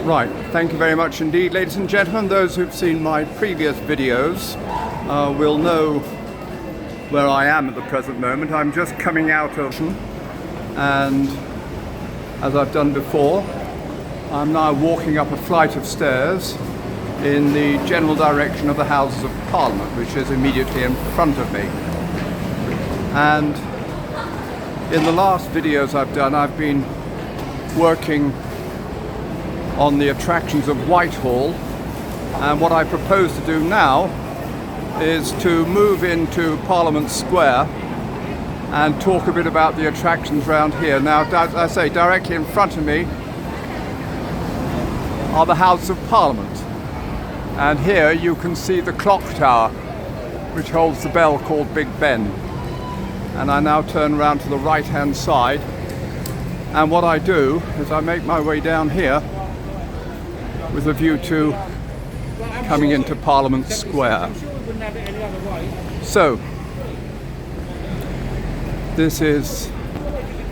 Right, thank you very much indeed, ladies and gentlemen. Those who've seen my previous videos will know where I am at the present moment. I'm just coming out of, and as I've done before, I'm now walking up a flight of stairs in the general direction of the Houses of Parliament, which is immediately in front of me. And in the last videos I've done, I've been working on the attractions of Whitehall, and what I propose to do now is to move into Parliament Square and talk a bit about the attractions around here. Now, as I say, directly in front of me are the Houses of Parliament, and here you can see the clock tower which holds the bell called Big Ben. And I now turn around to the right hand side, and what I do is I make my way down here with a view to coming into Parliament Square. So, this is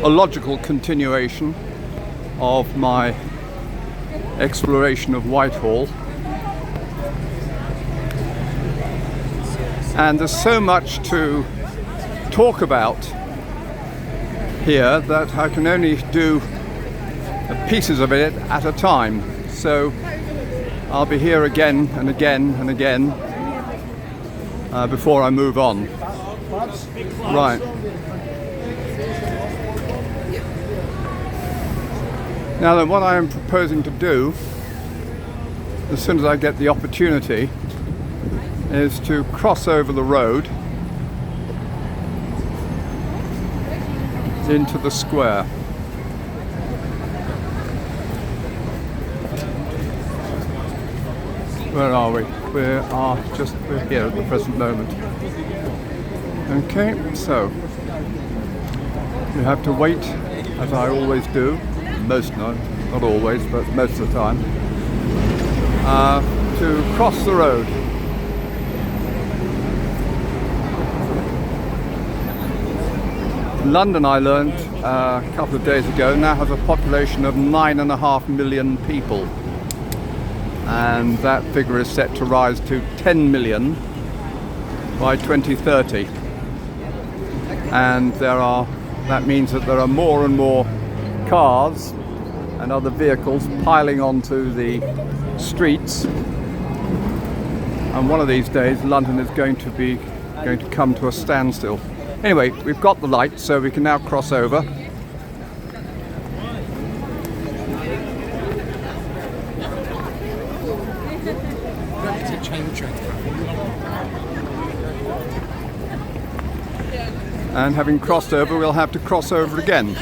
a logical continuation of my exploration of Whitehall. And there's so much to talk about here that I can only do pieces of it at a time. So I'll be here again and again and again before I move on. Right. Now then, what I am proposing to do, as soon as I get the opportunity, is to cross over the road into the square. Where are we? We're here at the present moment. Okay, so you have to wait, as I always do, not always, but most of the time, to cross the road. London, I learned a couple of days ago, now has a population of 9.5 million people. And that figure is set to rise to 10 million by 2030. And that means that there are more and more cars and other vehicles piling onto the streets. And one of these days, London is going to come to a standstill. Anyway, we've got the light, so we can now cross over. And having crossed over, we'll have to cross over again.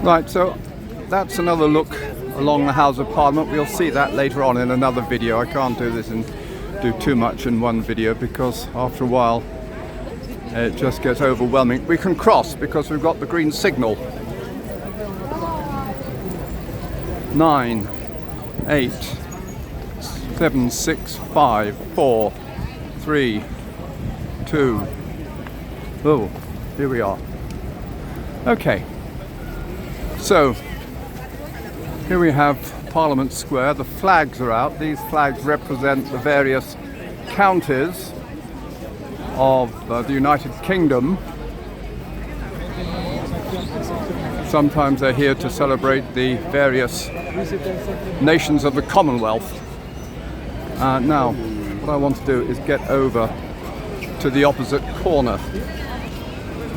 Right, so that's another look along the House of Parliament. We'll see that later on in another video. I can't do too much in one video because after a while it just gets overwhelming. We can cross because we've got the green signal. 9, 8, 7, 6, 5, 4, 3, 2. Oh, here we are. Okay. So, here we have Parliament Square. The flags are out. These flags represent the various counties of the United Kingdom. Sometimes they're here to celebrate the various nations of the Commonwealth. Now, what I want to do is get over to the opposite corner.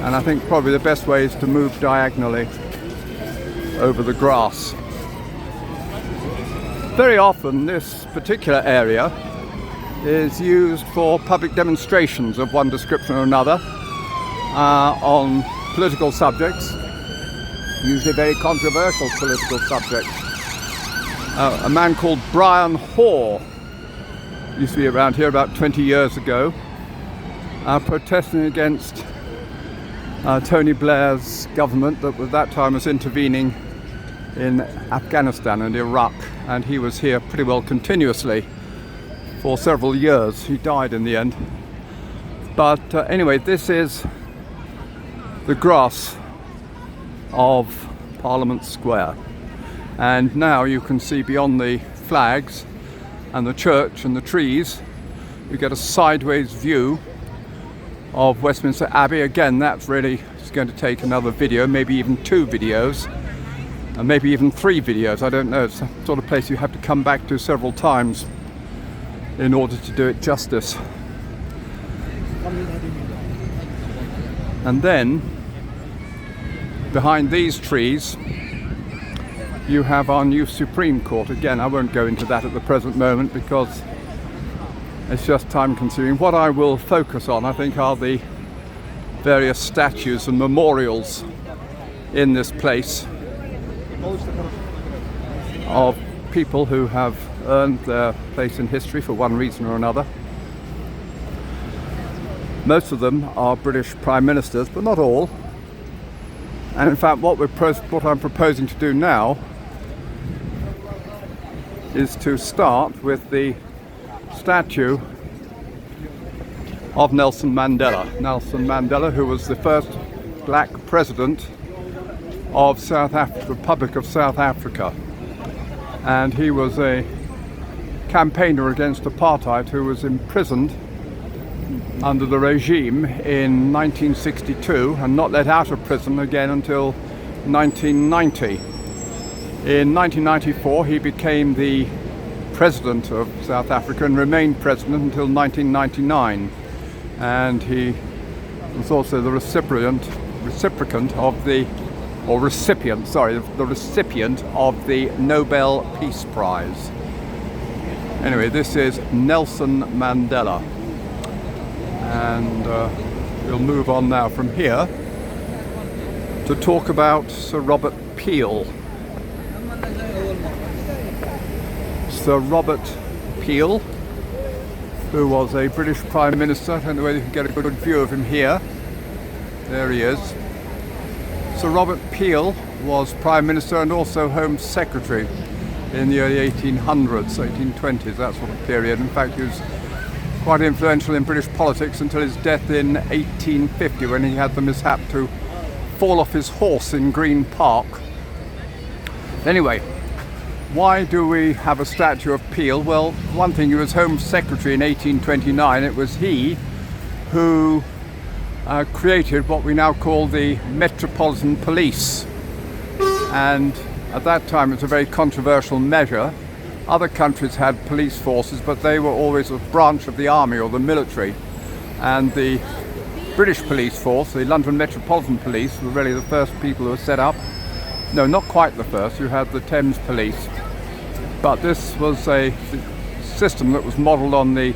And I think probably the best way is to move diagonally over the grass. Very often this particular area is used for public demonstrations of one description or another on political subjects, usually very controversial political subjects. A man called Brian Hoare used to be around here about 20 years ago, protesting against Tony Blair's government that at that time was intervening in Afghanistan and Iraq, and he was here pretty well continuously for several years. He died in the end. But anyway, this is the grass of Parliament Square, and now you can see beyond the flags and the church and the trees, you get a sideways view of Westminster Abbey. Again, that's really going to take another video, maybe even 2 videos, and maybe even 3 videos, I don't know. It's the sort of place you have to come back to several times in order to do it justice. And then behind these trees you have our new Supreme Court. Again, I won't go into that at the present moment because it's just time consuming. What I will focus on, I think, are the various statues and memorials in this place of people who have earned their place in history for one reason or another. Most of them are British Prime Ministers, but not all. And in fact, what I'm proposing to do now is to start with the statue of Nelson Mandela. Nelson Mandela, who was the first black president of the Republic of South Africa. And he was a campaigner against apartheid who was imprisoned under the regime in 1962 and not let out of prison again until 1990. In 1994 he became the president of South Africa and remained president until 1999. And he was also the recipient of the Nobel Peace Prize. Anyway, this is Nelson Mandela, and we'll move on now from here to talk about Sir Robert Peel. Sir Robert Peel, who was a British Prime Minister. I don't know whether you can get a good view of him here. There he is. Sir Robert Peel was Prime Minister and also Home Secretary in the early 1800s, 1820s, that sort of period. In fact, he was quite influential in British politics until his death in 1850, when he had the mishap to fall off his horse in Green Park. Anyway, why do we have a statue of Peel? Well, one thing, he was Home Secretary in 1829. It was he who created what we now call the Metropolitan Police. And at that time it was a very controversial measure. Other countries had police forces, but they were always a branch of the army or the military. And the British police force, the London Metropolitan Police, were really the first people who were set up. No, not quite the first. You had the Thames Police. But this was a system that was modelled on the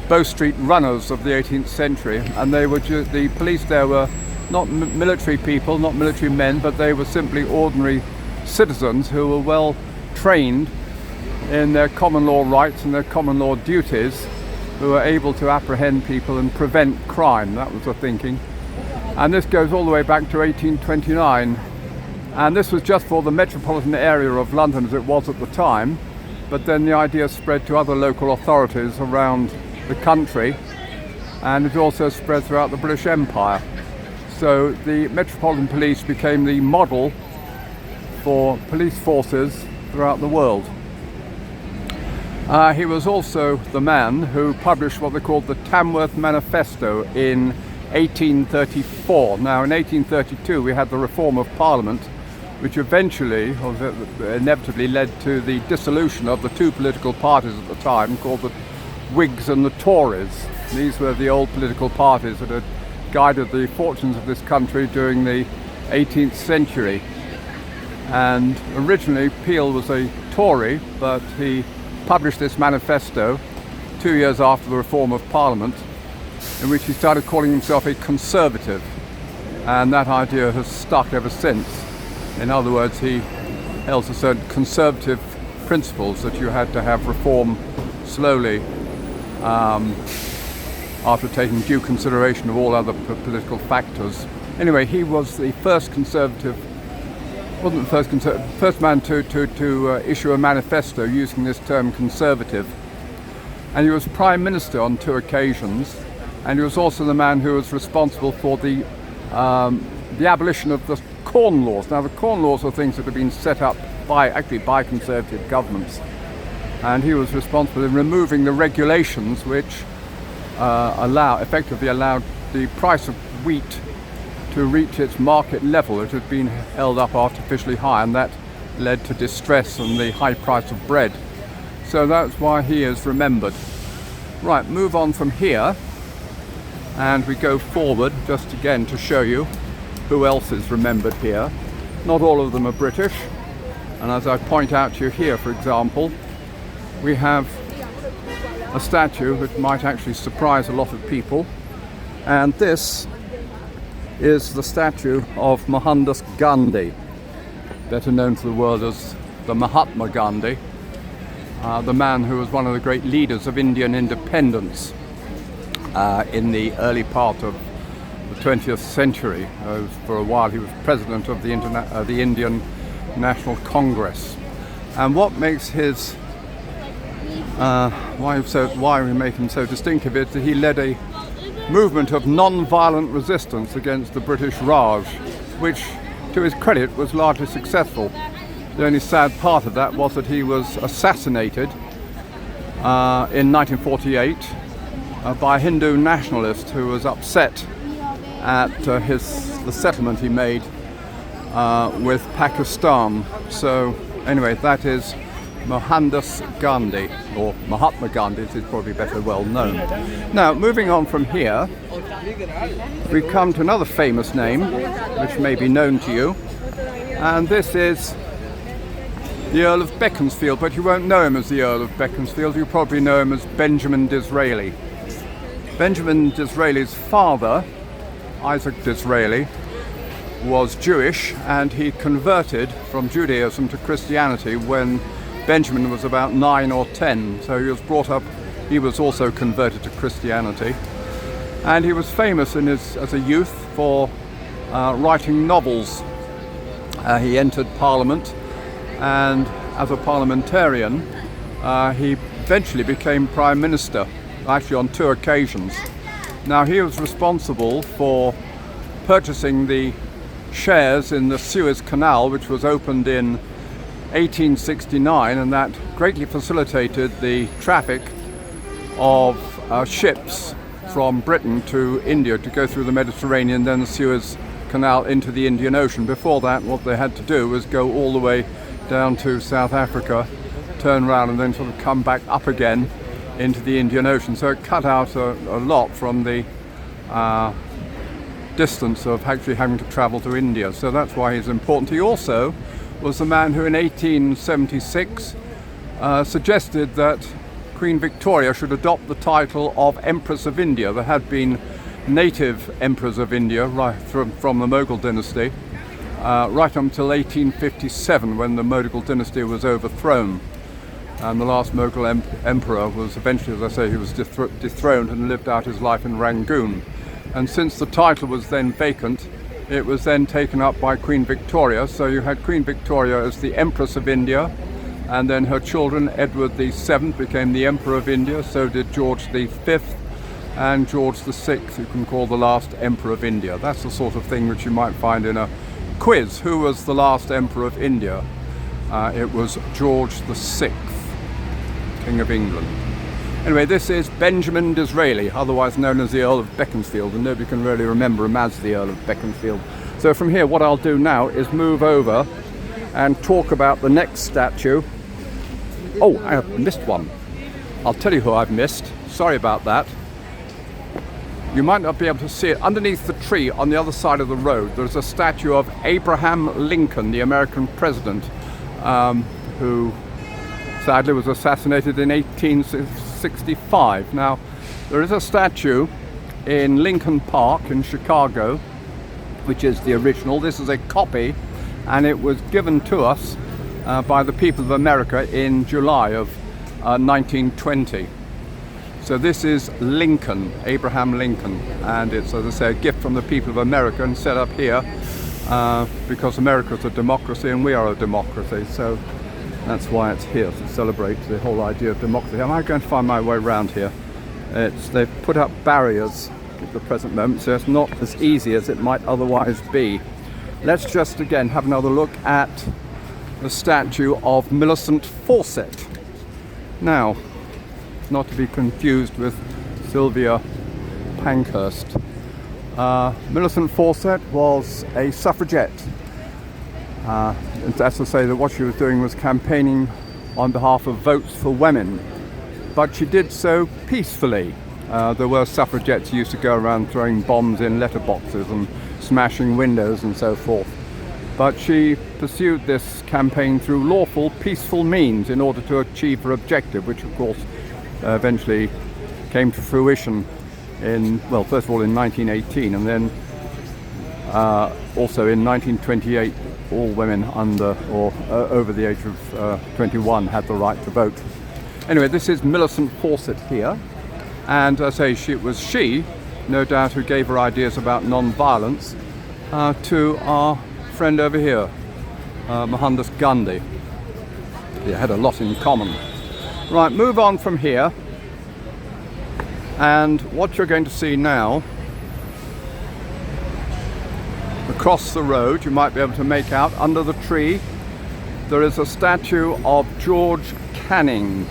Bow Street runners of the 18th century, and they were the police there were not military people, not military men, but they were simply ordinary citizens who were well trained in their common law rights and their common law duties, who were able to apprehend people and prevent crime. That was the thinking. And this goes all the way back to 1829. And this was just for the metropolitan area of London as it was at the time, but then the idea spread to other local authorities around the country, and it also spread throughout the British Empire. So the Metropolitan Police became the model for police forces throughout the world. He was also the man who published what they called the Tamworth Manifesto in 1834. Now, in 1832 we had the reform of Parliament, which eventually, or inevitably, led to the dissolution of the two political parties at the time, called the Whigs and the Tories. These were the old political parties that had guided the fortunes of this country during the 18th century. And originally Peel was a Tory, but he published this manifesto 2 years after the reform of Parliament, in which he started calling himself a conservative, and that idea has stuck ever since. In other words, he held to certain conservative principles that you had to have reform slowly after taking due consideration of all other political factors. Anyway, he was the first conservative wasn't the first man to issue a manifesto using this term conservative. And he was Prime Minister on 2 occasions, and he was also the man who was responsible for the abolition of the Corn Laws. Now, the Corn Laws are things that have been set up by Conservative governments, and he was responsible in removing the regulations which effectively allowed the price of wheat to reach its market level. It had been held up artificially high, and that led to distress and the high price of bread. So that's why he is remembered. Right, move on from here, and we go forward just again to show you who else is remembered here. Not all of them are British, and as I point out to you here, for example, we have a statue that might actually surprise a lot of people, and this is the statue of Mohandas Gandhi, better known to the world as the Mahatma Gandhi, the man who was one of the great leaders of Indian independence in the early part of the 20th century. For a while he was president of the Indian National Congress. And what makes his why we make him so distinctive is that he led a movement of non-violent resistance against the British Raj, which, to his credit, was largely successful. The only sad part of that was that he was assassinated in 1948 by a Hindu nationalist who was upset at the settlement he made with Pakistan. So anyway, that is Mohandas Gandhi, or Mahatma Gandhi, it is probably better well known. Now, moving on from here, we come to another famous name, which may be known to you, and this is the Earl of Beaconsfield, but you won't know him as the Earl of Beaconsfield, you probably know him as Benjamin Disraeli. Benjamin Disraeli's father, Isaac Disraeli, was Jewish, and he converted from Judaism to Christianity when Benjamin was about 9 or 10, so he was brought up, he was also converted to Christianity, and he was famous as a youth for writing novels. He entered Parliament, and as a parliamentarian he eventually became Prime Minister, actually on 2 occasions. Now, he was responsible for purchasing the shares in the Suez Canal, which was opened in 1869, and that greatly facilitated the traffic of ships from Britain to India to go through the Mediterranean, then the Suez Canal into the Indian Ocean. Before that, what they had to do was go all the way down to South Africa, turn around, and then sort of come back up again into the Indian Ocean. So it cut out a lot from the distance of actually having to travel to India. So that's why he's important. He also was the man who in 1876 suggested that Queen Victoria should adopt the title of Empress of India. There had been native emperors of India right from the Mughal dynasty right until 1857, when the Mughal dynasty was overthrown, and the last Mughal emperor was eventually, as I say, he was dethroned and lived out his life in Rangoon. And since the title was then vacant, it was then taken up by Queen Victoria. So you had Queen Victoria as the Empress of India, and then her children, Edward VII, became the Emperor of India. So did George V, and George VI, you can call the last Emperor of India. That's the sort of thing which you might find in a quiz. Who was the last Emperor of India? It was George VI, King of England. Anyway, this is Benjamin Disraeli, otherwise known as the Earl of Beaconsfield, and nobody can really remember him as the Earl of Beaconsfield. So from here, what I'll do now is move over and talk about the next statue. Oh, I have missed one. I'll tell you who I've missed. Sorry about that. You might not be able to see it. Underneath the tree on the other side of the road, there's a statue of Abraham Lincoln, the American president, who sadly was assassinated in 1865. Now, there is a statue in Lincoln Park in Chicago, which is the original. This is a copy, and it was given to us by the people of America in July of 1920. So this is Lincoln, Abraham Lincoln, and it's, as I say, a gift from the people of America and set up here because America's a democracy and we are a democracy, so that's why it's here, to celebrate the whole idea of democracy. Am I going to find my way around here? They've put up barriers at the present moment, so it's not as easy as it might otherwise be. Let's just again have another look at the statue of Millicent Fawcett. Now, not to be confused with Sylvia Pankhurst. Millicent Fawcett was a suffragette. That's to say that what she was doing was campaigning on behalf of votes for women. But she did so peacefully. There were suffragettes who used to go around throwing bombs in letterboxes and smashing windows and so forth. But she pursued this campaign through lawful, peaceful means in order to achieve her objective, which of course eventually came to fruition in, well, first of all in 1918, and then also in 1928 all women under or over the age of 21 had the right to vote. Anyway, this is Millicent Fawcett here, and I say it was she, no doubt, who gave her ideas about non-violence to our friend over here, Mohandas Gandhi. They had a lot in common. Right, move on from here, and what you're going to see now, across the road, you might be able to make out under the tree, there is a statue of George Canning.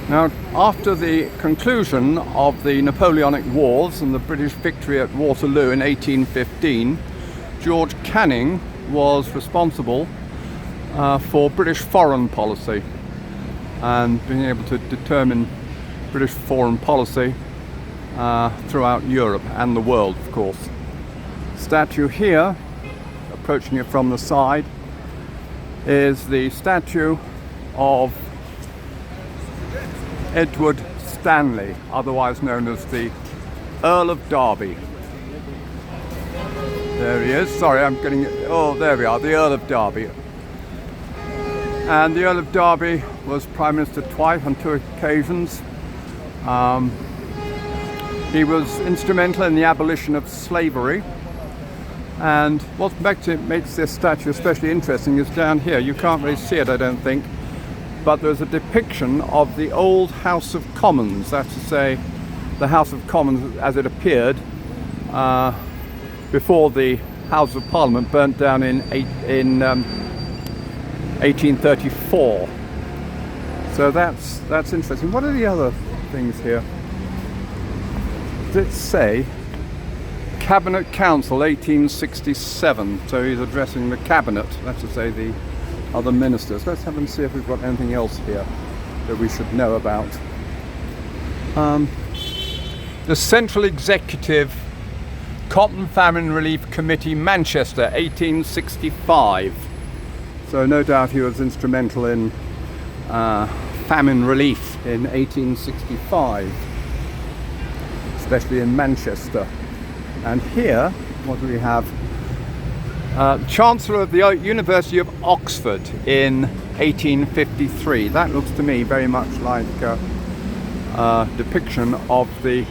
Now, after the conclusion of the Napoleonic Wars and the British victory at Waterloo in 1815, George Canning was responsible for British foreign policy and being able to determine British foreign policy throughout Europe and the world, of course. Statue here, approaching it from the side, is the statue of Edward Stanley, otherwise known as the Earl of Derby. There he is. Sorry, I'm getting it. Oh, there we are, the Earl of Derby. And the Earl of Derby was Prime Minister twice on two occasions. He was instrumental in the abolition of slavery. And what makes this statue especially interesting is down here. You can't really see it, I don't think, but there's a depiction of the old House of Commons, that's to say, the House of Commons as it appeared before the House of Parliament burnt down in 1834. So that's interesting. What are the other things here? Does it say Cabinet Council 1867? So he's addressing the cabinet, that's to say the other ministers. Let's have and see if we've got anything else here that we should know about. The Central Executive Cotton Famine Relief Committee, Manchester, 1865. So no doubt he was instrumental in famine relief in 1865, especially in Manchester. And here, what do we have? Chancellor of the University of Oxford in 1853. That looks to me very much like a depiction of the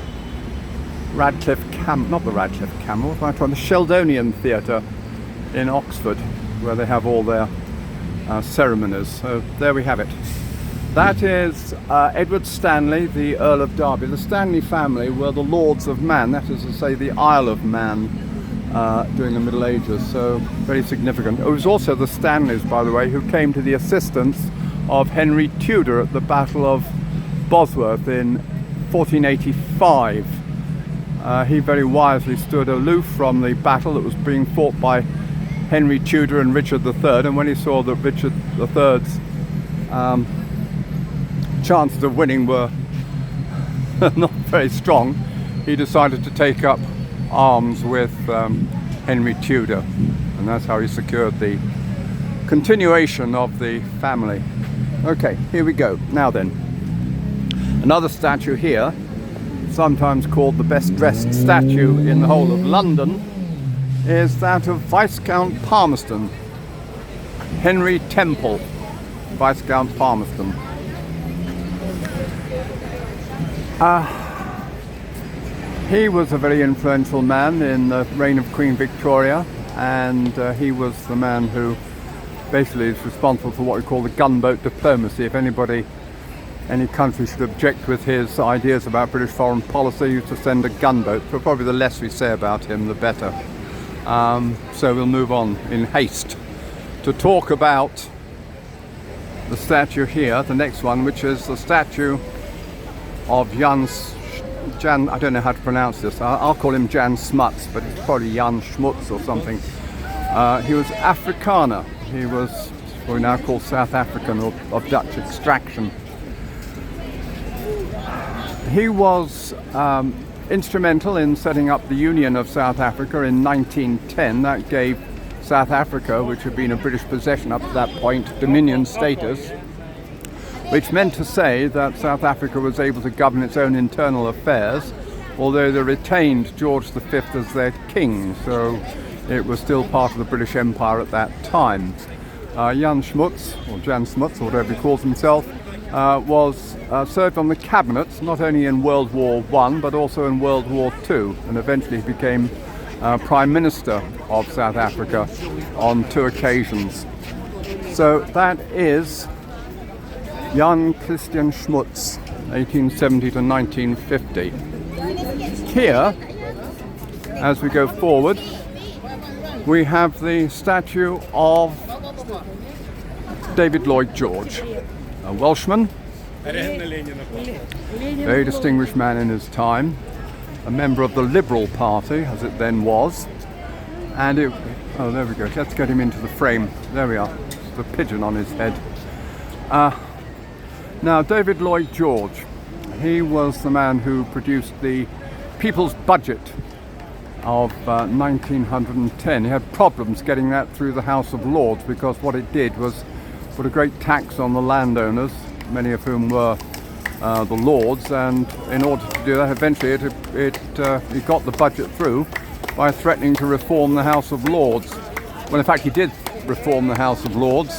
the Sheldonian Theatre in Oxford, where they have all their ceremonies. So there we have it. That is Edward Stanley, the Earl of Derby. The Stanley family were the Lords of Man, that is to say the Isle of Man, during the Middle Ages, so very significant. It was also the Stanleys, by the way, who came to the assistance of Henry Tudor at the Battle of Bosworth in 1485. He very wisely stood aloof from the battle that was being fought by Henry Tudor and Richard III, and when he saw that Richard III's chances of winning were not very strong, he decided to take up arms with Henry Tudor, and that's how he secured the continuation of the family. Okay, here we go. Now then, another statue here, sometimes called the best dressed statue in the whole of London, is that of Viscount Palmerston, Henry Temple, Viscount Palmerston. He was a very influential man in the reign of Queen Victoria, and he was the man who basically is responsible for what we call the gunboat diplomacy. If any country should object with his ideas about British foreign policy, he used to send a gunboat. So probably the less we say about him, the better. So we'll move on in haste to talk about the statue here, the next one, which is the statue of Jan, I don't know how to pronounce this, I'll call him Jan Smuts, but it's probably Jan Schmutz or something. He was Afrikaner. He was what we now call South African or of Dutch extraction. He was instrumental in setting up the Union of South Africa in 1910. That gave South Africa, which had been a British possession up to that point, Dominion status, which meant to say that South Africa was able to govern its own internal affairs, although they retained George V as their king, so it was still part of the British Empire at that time. Jan Smuts, or Jan Smuts, or whatever he calls himself, served on the cabinets, not only in World War I, but also in World War II, and eventually he became Prime Minister of South Africa on 2 occasions. So that is Jan Christian Smuts, 1870 to 1950. Here, as we go forward, we have the statue of David Lloyd George, a Welshman, very distinguished man in his time, a member of the Liberal Party, as it then was, and oh, there we go, let's get him into the frame, there we are, the pigeon on his head. Now, David Lloyd George, he was the man who produced the People's Budget of 1910. He had problems getting that through the House of Lords because what it did was put a great tax on the landowners, many of whom were the Lords, and in order to do that, eventually it got the budget through by threatening to reform the House of Lords. Well, in fact, he did reform the House of Lords,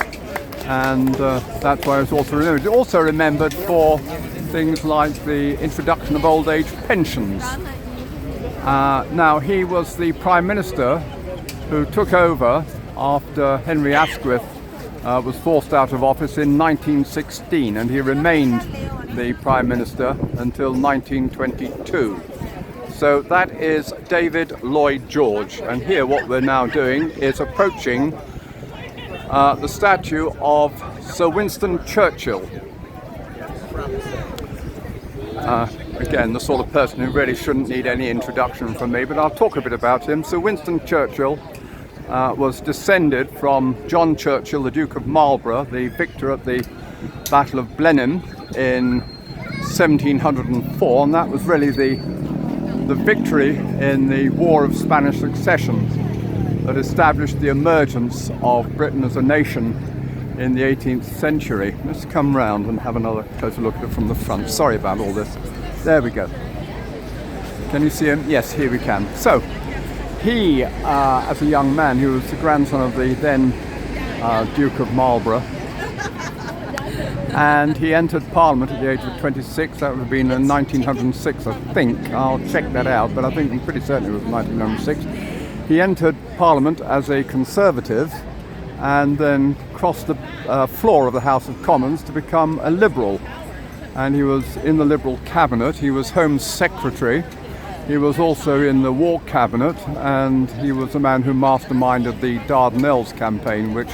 and that's why it was also remembered. It's also remembered for things like the introduction of old age pensions. Now, he was the Prime Minister who took over after Henry Asquith was forced out of office in 1916, and he remained the Prime Minister until 1922. So that is David Lloyd George, and here what we're now doing is approaching the statue of Sir Winston Churchill. Again, the sort of person who really shouldn't need any introduction from me, but I'll talk a bit about him. Sir Winston Churchill was descended from John Churchill, the Duke of Marlborough, the victor at the Battle of Blenheim in 1704, and that was really the victory in the War of Spanish Succession that established the emergence of Britain as a nation in the 18th century. Let's come round and have another closer look at it from the front. Sorry about all this. There we go. Can you see him? Yes, here we can. So, he, as a young man, he was the grandson of the then Duke of Marlborough, and he entered Parliament at the age of 26. That would have been in 1906, I think. I'll check that out, but I think I'm pretty certain it was 1906. He entered Parliament as a Conservative and then crossed the floor of the House of Commons to become a Liberal. And he was in the Liberal cabinet. He was Home Secretary. He was also in the War Cabinet, and he was the man who masterminded the Dardanelles campaign, which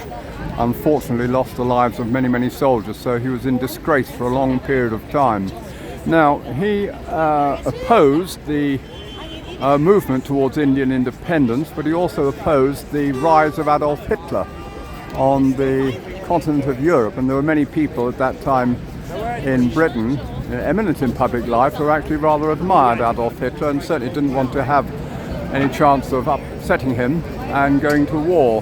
unfortunately lost the lives of many, many soldiers. So he was in disgrace for a long period of time. Now, he opposed the movement towards Indian independence, but he also opposed the rise of Adolf Hitler on the continent of Europe, and there were many people at that time in Britain, eminent in public life, who actually rather admired Adolf Hitler and certainly didn't want to have any chance of upsetting him and going to war.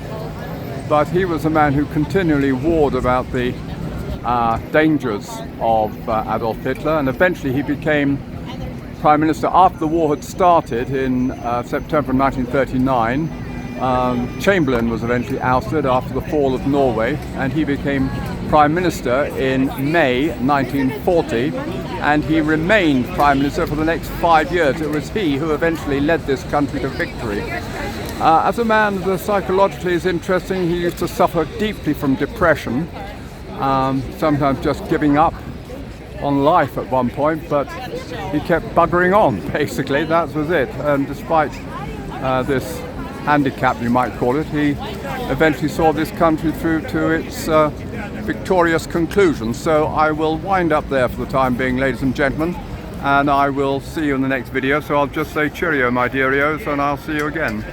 But he was a man who continually warned about the dangers of Adolf Hitler, and eventually he became Prime Minister after the war had started in September 1939. Chamberlain was eventually ousted after the fall of Norway, and he became Prime Minister in May 1940, and he remained Prime Minister for the next 5 years. It was he who eventually led this country to victory. As a man that psychologically is interesting, he used to suffer deeply from depression, sometimes just giving up on life at one point, but he kept buggering on, basically, that was it. And despite this handicap, you might call it, he eventually saw this country through to its victorious conclusion. So I will wind up there for the time being, ladies and gentlemen, and I will see you in the next video. So I'll just say cheerio, my dearios, and I'll see you again.